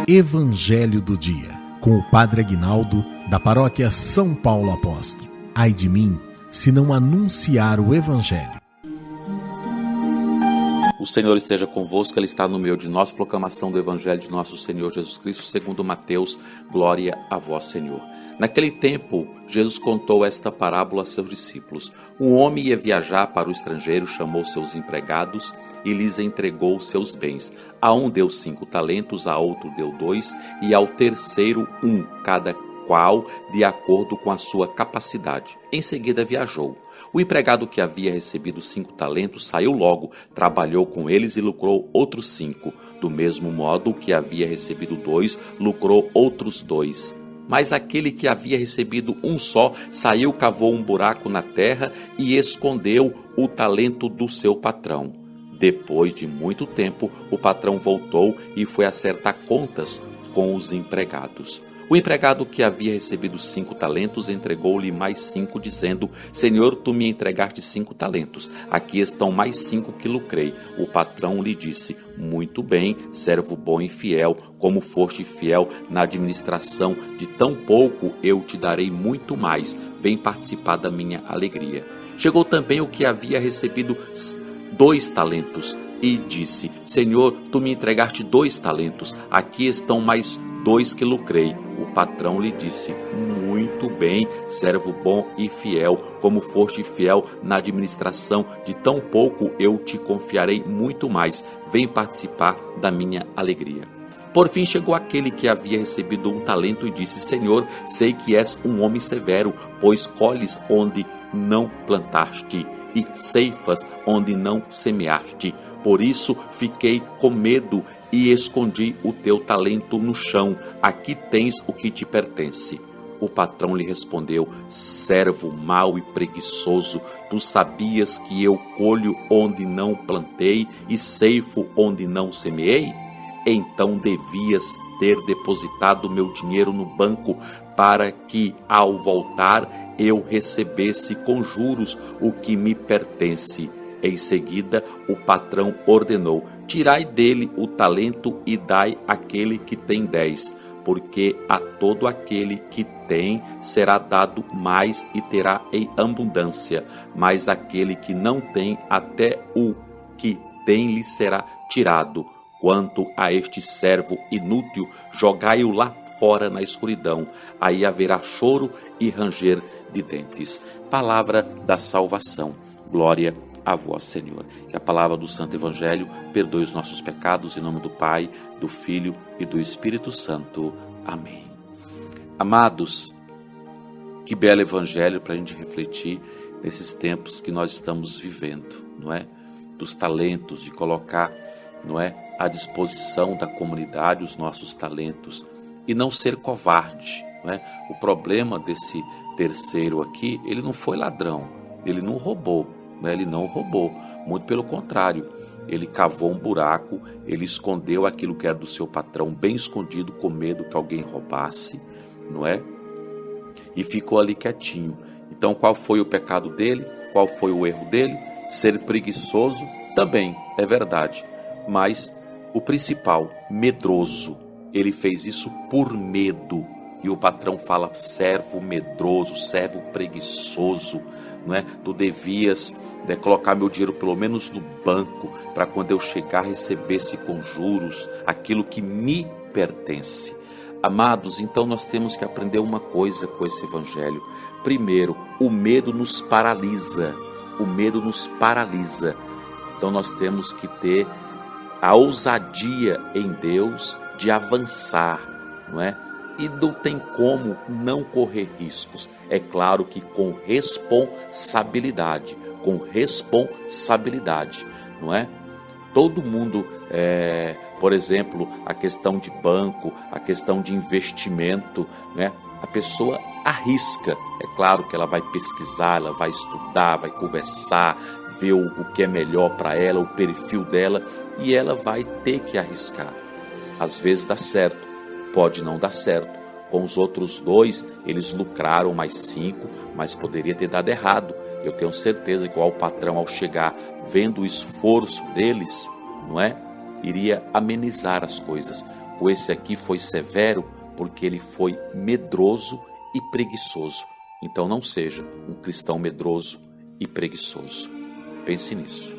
Evangelho do Dia, com o Padre Aguinaldo, da Paróquia São Paulo Apóstolo. Ai de mim, se não anunciar o Evangelho. O Senhor esteja convosco, Ele está no meio de nós. Proclamação do Evangelho de nosso Senhor Jesus Cristo, segundo Mateus. Glória a vós, Senhor. Naquele tempo, Jesus contou esta parábola a seus discípulos. Um homem ia viajar para o estrangeiro, chamou seus empregados e lhes entregou seus bens. A um deu 5 talentos, a outro deu 2 e ao terceiro 1, cada qual de acordo com a sua capacidade. Em seguida viajou. O empregado que havia recebido 5 talentos saiu logo, trabalhou com eles e lucrou outros 5. Do mesmo modo, o que havia recebido 2, lucrou outros 2. Mas aquele que havia recebido 1 só, saiu, cavou um buraco na terra e escondeu o talento do seu patrão. Depois de muito tempo, o patrão voltou e foi acertar contas com os empregados. O empregado que havia recebido 5 talentos entregou-lhe mais 5, dizendo: Senhor, tu me entregaste 5 talentos, aqui estão mais 5 que lucrei. O patrão lhe disse: muito bem, servo bom e fiel, como foste fiel na administração de tão pouco, eu te darei muito mais. Vem participar da minha alegria. Chegou também o que havia recebido 2 talentos e disse: Senhor, tu me entregaste 2 talentos, aqui estão mais 2 que lucrei. O patrão lhe disse: muito bem, servo bom e fiel, como foste fiel na administração de tão pouco, eu te confiarei muito mais. Vem participar da minha alegria. Por fim chegou aquele que havia recebido 1 talento e disse: Senhor, sei que és um homem severo, pois colhes onde não plantaste e ceifas onde não semeaste. Por isso fiquei com medo e escondi o teu talento no chão. Aqui tens o que te pertence. O patrão lhe respondeu: servo mau e preguiçoso, tu sabias que eu colho onde não plantei e ceifo onde não semeei? Então devias ter depositado meu dinheiro no banco, para que, ao voltar, eu recebesse com juros o que me pertence. Em seguida, o patrão ordenou: tirai dele o talento e dai àquele que tem 10, porque a todo aquele que tem será dado mais e terá em abundância, mas aquele que não tem, até o que tem lhe será tirado. Quanto a este servo inútil, jogai-o lá fora na escuridão, aí haverá choro e ranger de dentes. Palavra da salvação. Glória a vós, Senhor. Que a palavra do Santo Evangelho perdoe os nossos pecados, em nome do Pai, do Filho e do Espírito Santo. Amém. Amados, que belo Evangelho para a gente refletir nesses tempos que nós estamos vivendo, não é? Dos talentos, de colocar, não é, à disposição da comunidade os nossos talentos e não ser covarde, não é? O problema desse terceiro aqui, ele não foi ladrão, ele não roubou, né? Ele não roubou, muito pelo contrário, ele cavou um buraco, ele escondeu aquilo que era do seu patrão, bem escondido, com medo que alguém roubasse, não é? E ficou ali quietinho. Então qual foi o pecado dele? Qual foi o erro dele? Ser preguiçoso também, é verdade. Mas o principal, medroso, ele fez isso por medo. E o patrão fala: servo medroso, servo preguiçoso, não é? Tu devias colocar meu dinheiro pelo menos no banco, para quando eu chegar recebesse com juros aquilo que me pertence. Amados, então nós temos que aprender uma coisa com esse evangelho. Primeiro, o medo nos paralisa. O medo nos paralisa. Então nós temos que ter a ousadia em Deus de avançar, não é? E não tem como não correr riscos. É claro que com responsabilidade, não é? Todo mundo, por exemplo, a questão de banco, a questão de investimento, né? A pessoa arrisca. É claro que ela vai pesquisar, ela vai estudar, vai conversar, ver o que é melhor para ela, o perfil dela, e ela vai ter que arriscar. Às vezes dá certo, pode não dar certo. Com os outros 2, eles lucraram mais 5, mas poderia ter dado errado. Eu tenho certeza que o patrão, ao chegar, vendo o esforço deles, não é? Iria amenizar as coisas. Com esse aqui foi severo porque ele foi medroso e preguiçoso. Então não seja um cristão medroso e preguiçoso. Pense nisso.